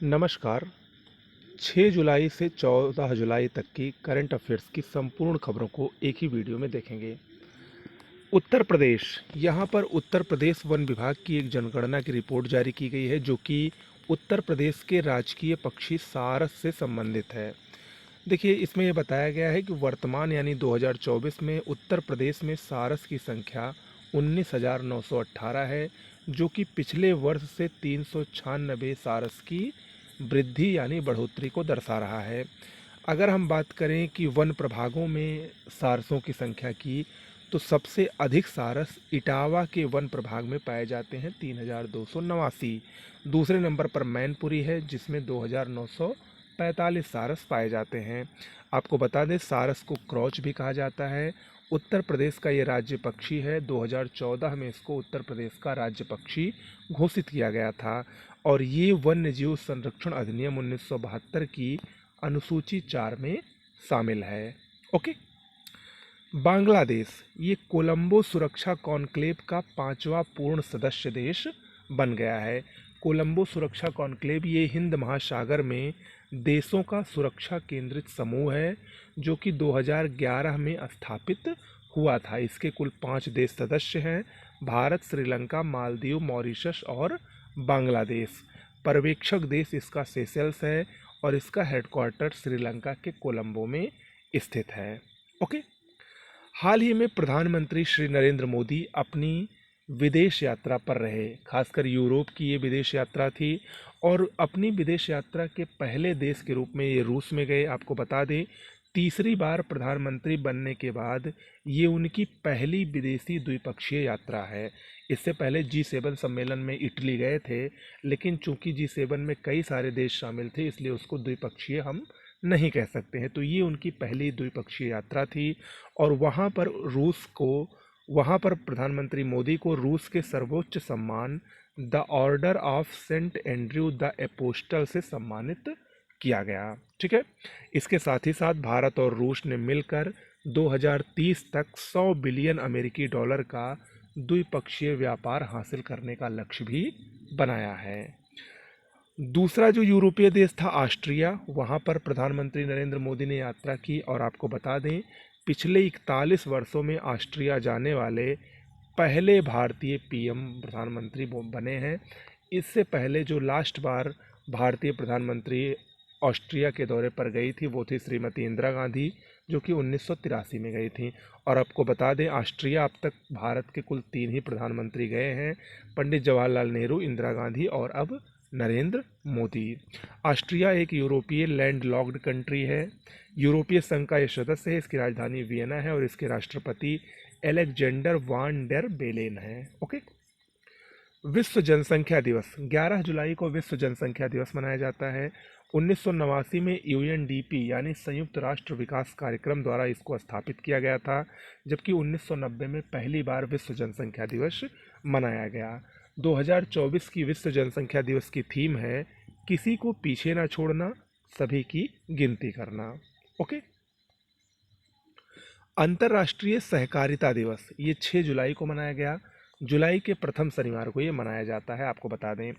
नमस्कार। 6 जुलाई से 14 जुलाई तक की करंट अफेयर्स की संपूर्ण खबरों को एक ही वीडियो में देखेंगे। उत्तर प्रदेश, यहाँ पर उत्तर प्रदेश वन विभाग की एक जनगणना की रिपोर्ट जारी की गई है जो कि उत्तर प्रदेश के राजकीय पक्षी सारस से संबंधित है। देखिए, इसमें यह बताया गया है कि वर्तमान यानी 2024 में उत्तर प्रदेश में सारस की संख्या 19,918 है, जो कि पिछले वर्ष से 396 सारस की वृद्धि यानी बढ़ोतरी को दर्शा रहा है। अगर हम बात करें कि वन प्रभागों में सारसों की संख्या की, तो सबसे अधिक सारस इटावा के वन प्रभाग में पाए जाते हैं 3,289। दूसरे नंबर पर मैनपुरी है जिसमें 2,945 सारस पाए जाते हैं। आपको बता दें, सारस को क्रॉच भी कहा जाता है। उत्तर प्रदेश का ये राज्य पक्षी है। 2014 में इसको उत्तर प्रदेश का राज्य पक्षी घोषित किया गया था और ये वन्य जीव संरक्षण अधिनियम 1972 की अनुसूची 4 में शामिल है। ओके। बांग्लादेश, ये कोलंबो सुरक्षा कॉन्क्लेव का 5वां पूर्ण सदस्य देश बन गया है। कोलंबो सुरक्षा कॉन्क्लेव ये हिंद महासागर में देशों का सुरक्षा केंद्रित समूह है जो कि 2011 में स्थापित हुआ था। इसके कुल 5 देश सदस्य हैं: भारत, श्रीलंका, मालदीव, मॉरिशस और बांग्लादेश। पर्यवेक्षक देश इसका सेशेल्स है और इसका हेडक्वार्टर श्रीलंका के कोलंबो में स्थित है। ओके। हाल ही में प्रधानमंत्री श्री नरेंद्र मोदी अपनी विदेश यात्रा पर रहे। खासकर यूरोप की ये विदेश यात्रा थी और अपनी विदेश यात्रा के पहले देश के रूप में ये रूस में गए। आपको बता दें, तीसरी बार प्रधानमंत्री बनने के बाद ये उनकी पहली विदेशी द्विपक्षीय यात्रा है। इससे पहले G7 सम्मेलन में इटली गए थे, लेकिन चूंकि G7 में कई सारे देश शामिल थे इसलिए उसको द्विपक्षीय हम नहीं कह सकते हैं। तो ये उनकी पहली द्विपक्षीय यात्रा थी और वहाँ पर प्रधानमंत्री मोदी को रूस के सर्वोच्च सम्मान the order of Saint Andrew the Apostle से सम्मानित किया गया। ठीक है। इसके साथ ही साथ भारत और रूस ने मिलकर 2030 तक 100 बिलियन अमेरिकी डॉलर का द्विपक्षीय व्यापार हासिल करने का लक्ष्य भी बनाया है। दूसरा जो यूरोपीय देश था ऑस्ट्रिया, वहाँ पर प्रधानमंत्री नरेंद्र मोदी ने यात्रा की और आपको बता दें, पिछले 41 वर्षों में ऑस्ट्रिया जाने वाले पहले भारतीय पीएम प्रधानमंत्री बने हैं। इससे पहले जो लास्ट बार भारतीय प्रधानमंत्री ऑस्ट्रिया के दौरे पर गई थी वो थी श्रीमती इंदिरा गांधी, जो कि 1983 में गई थी। और आपको बता दें, ऑस्ट्रिया अब तक भारत के कुल 3 ही प्रधानमंत्री गए हैं: पंडित जवाहरलाल नेहरू, इंदिरा गांधी और अब नरेंद्र मोदी। ऑस्ट्रिया एक यूरोपीय लैंडलॉक्ड कंट्री है। यूरोपीय संघ का यह सदस्य है। इसकी राजधानी वियना है और इसके राष्ट्रपति एलेक्जेंडर वान डेर बेलेन है। ओके। विश्व जनसंख्या दिवस, 11 जुलाई को विश्व जनसंख्या दिवस मनाया जाता है। 1989 में यूएनडीपी यानी संयुक्त राष्ट्र विकास कार्यक्रम द्वारा इसको स्थापित किया गया था, जबकि 1990 में पहली बार विश्व जनसंख्या दिवस मनाया गया। 2024 की विश्व जनसंख्या दिवस की थीम है किसी को पीछे ना छोड़ना, सभी की गिनती करना। ओके। अंतर्राष्ट्रीय सहकारिता दिवस, ये 6 जुलाई को मनाया गया। जुलाई के प्रथम शनिवार को ये मनाया जाता है। आपको बता दें,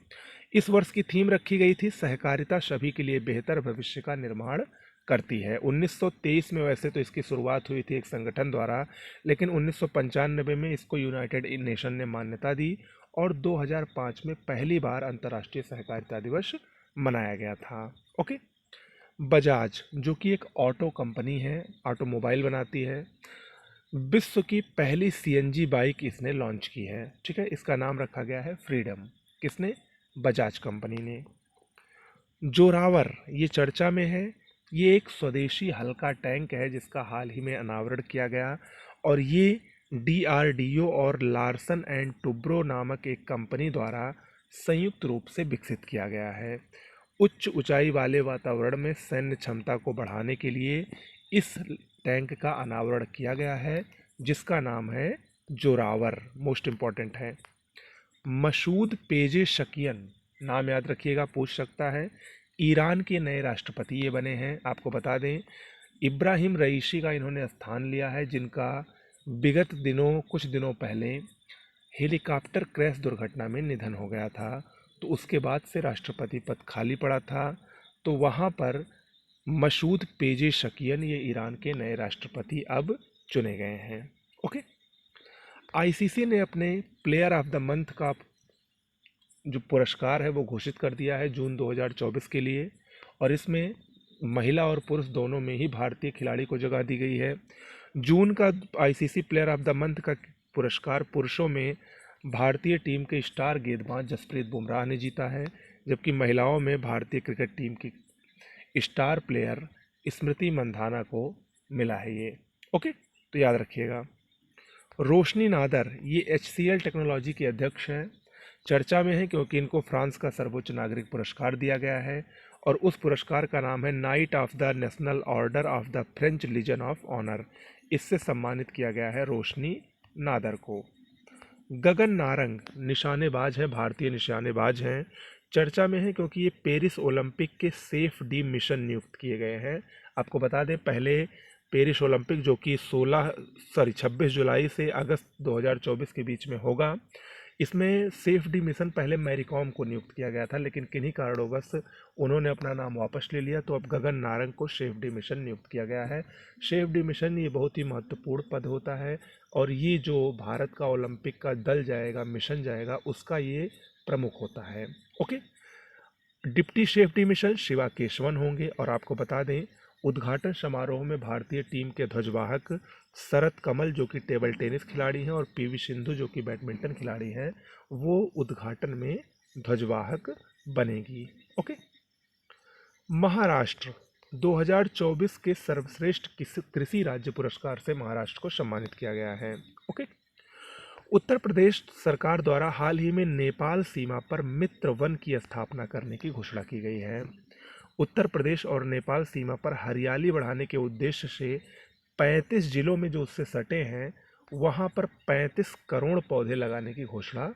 इस वर्ष की थीम रखी गई थी सहकारिता सभी के लिए बेहतर भविष्य का निर्माण करती है। 1923 में वैसे तो इसकी शुरुआत हुई थी एक संगठन द्वारा, लेकिन 1995 में इसको यूनाइटेड नेशन ने मान्यता दी और 2005 में पहली बार अंतर्राष्ट्रीय सहकारिता दिवस मनाया गया था। ओके। बजाज, जो कि एक ऑटो कंपनी है, ऑटोमोबाइल बनाती है, विश्व की पहली सीएनजी बाइक इसने लॉन्च की है। ठीक है। इसका नाम रखा गया है फ्रीडम। किसने? बजाज कंपनी ने। जोरावर, ये चर्चा में है। ये एक स्वदेशी हल्का टैंक है जिसका हाल ही में अनावरण किया गया और ये डीआरडीओ और लार्सन एंड टुब्रो नामक एक कंपनी द्वारा संयुक्त रूप से विकसित किया गया है। उच्च ऊंचाई वाले वातावरण में सैन्य क्षमता को बढ़ाने के लिए इस टैंक का अनावरण किया गया है जिसका नाम है जोरावर। मोस्ट इम्पॉर्टेंट है। मसूद पेजेशकियन, नाम याद रखिएगा, पूछ सकता है। ईरान के नए राष्ट्रपति ये बने हैं। आपको बता दें, इब्राहिम रईसी का इन्होंने स्थान लिया है, जिनका विगत दिनों कुछ दिनों पहले हेलीकॉप्टर क्रैश दुर्घटना में निधन हो गया था। तो उसके बाद से राष्ट्रपति पद खाली पड़ा था, तो वहाँ पर मसूद पेजेशकियन ये ईरान के नए राष्ट्रपति अब चुने गए हैं। ओके। आईसीसी ने अपने प्लेयर ऑफ द मंथ का जो पुरस्कार है वो घोषित कर दिया है जून 2024 के लिए, और इसमें महिला और पुरुष दोनों में ही भारतीय खिलाड़ी को जगह दी गई है। जून का ICC player of the month का पुरस्कार पुरुषों में भारतीय टीम के स्टार गेंदबाज जसप्रीत बुमराह ने जीता है, जबकि महिलाओं में भारतीय क्रिकेट टीम की स्टार प्लेयर स्मृति मंधाना को मिला है ये। ओके, तो याद रखिएगा। रोशनी नादर ये HCL टेक्नोलॉजी के अध्यक्ष हैं। चर्चा में है क्योंकि इनको फ्रांस का सर्वोच्च नागरिक पुरस्कार दिया गया है, और उस पुरस्कार का नाम है Knight of the National Order of the French Legion of Honour. इससे सम्मानित किया गया है रोशनी नादर को। गगन नारंग निशानेबाज है, भारतीय निशानेबाज हैं। चर्चा में है क्योंकि ये पेरिस ओलंपिक के सेफ डी मिशन नियुक्त किए गए हैं। आपको बता दें, पहले पेरिस ओलंपिक जो कि 26 जुलाई से अगस्त 2024 के बीच में होगा, इसमें सेफ डी मिशन पहले मैरी कॉम को नियुक्त किया गया था, लेकिन किन्हीं कारणों उन्होंने अपना नाम वापस ले लिया, तो अब गगन नारंग को सेफ डी मिशन नियुक्त किया गया है। सेफ डी मिशन ये बहुत ही महत्वपूर्ण पद होता है, और ये जो भारत का ओलंपिक का दल जाएगा, मिशन जाएगा, उसका ये प्रमुख होता है। Okay. Deputy chef D mission Shiva Keshavan होंगे, और आपको बता दें उद्घाटन समारोह में भारतीय टीम के ध्वजवाहक शरत कमल जो कि टेबल टेनिस खिलाड़ी हैं और पीवी सिंधु जो कि बैडमिंटन खिलाड़ी हैं, वो उद्घाटन में ध्वजवाहक बनेगी। ओके। महाराष्ट्र 2024 के सर्वश्रेष्ठ कृषि राज्य पुरस्कार से महाराष्ट्र को सम्मानित किया गया है। ओके। उत्तर प्रदेश सरकार द्वारा हाल ही में नेपाल सीमा पर मित्र वन की स्थापना करने की घोषणा की गई है। उत्तर प्रदेश और नेपाल सीमा पर हरियाली बढ़ाने के उद्देश्य से 35 जिलों में जो उससे सटे हैं, वहां पर 35 करोड़ पौधे लगाने की घोषणा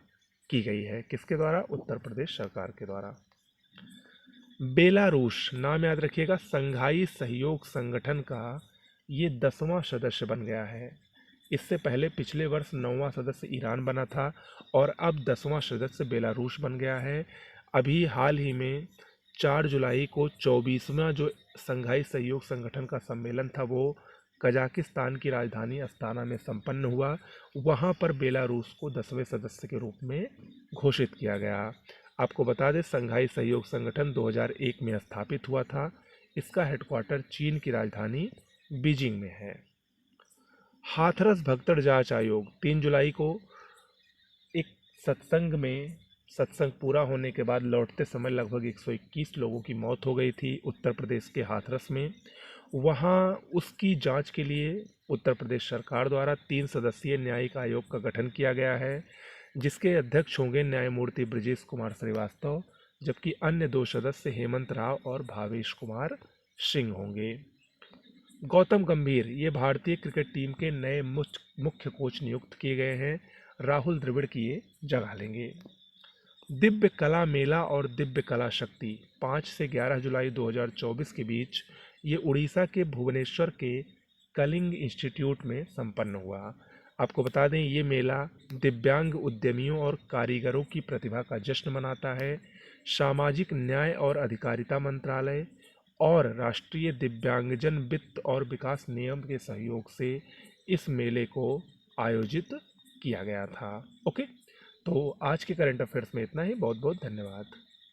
की गई है। किसके द्वारा? उत्तर प्रदेश सरकार के द्वारा। बेलारूस, नाम याद रखिएगा, संघाई सहयोग संगठन का ये 10वां सदस्य बन गया है। इससे पहले पिछले वर्ष 9वां सदस्य ईरान बना था, और अब 10वां सदस्य बेलारूस बन गया है। अभी हाल ही में 4 जुलाई को 24वां जो संघाई सहयोग संगठन का सम्मेलन था वो कजाकिस्तान की राजधानी अस्ताना में संपन्न हुआ। वहां पर बेलारूस को 10वें सदस्य के रूप में घोषित किया गया। आपको बता दें, संघाई सहयोग संगठन 2001 में स्थापित हुआ था। इसका हेडक्वार्टर चीन की राजधानी बीजिंग में है। हाथरस भगदड़ जांच आयोग 3 जुलाई को एक सत्संग पूरा होने के बाद लौटते समय लगभग 121 लोगों की मौत हो गई थी उत्तर प्रदेश के हाथरस में। वहां उसकी जांच के लिए उत्तर प्रदेश सरकार द्वारा 3 सदस्यीय न्यायिक आयोग का गठन किया गया है, जिसके अध्यक्ष होंगे न्यायमूर्ति ब्रजेश कुमार श्रीवास्तव, जबकि अन्य 2 सदस्य हेमंत राव और भावेश कुमार सिंह होंगे। गौतम गंभीर ये भारतीय क्रिकेट टीम के नए मुख्य कोच नियुक्त किए गए हैं। राहुल द्रविड़ की ये जगह लेंगे। दिव्य कला मेला और दिव्य कला शक्ति 5 से 11 जुलाई 2024 के बीच ये उड़ीसा के भुवनेश्वर के कलिंग इंस्टीट्यूट में संपन्न हुआ। आपको बता दें, ये मेला दिव्यांग उद्यमियों और कारीगरों की प्रतिभा का जश्न मनाता है। सामाजिक न्याय और अधिकारिता मंत्रालय और राष्ट्रीय दिव्यांगजन वित्त और विकास निगम के सहयोग से इस मेले को आयोजित किया गया था। ओके, तो आज के करंट अफेयर्स में इतना ही। बहुत बहुत धन्यवाद।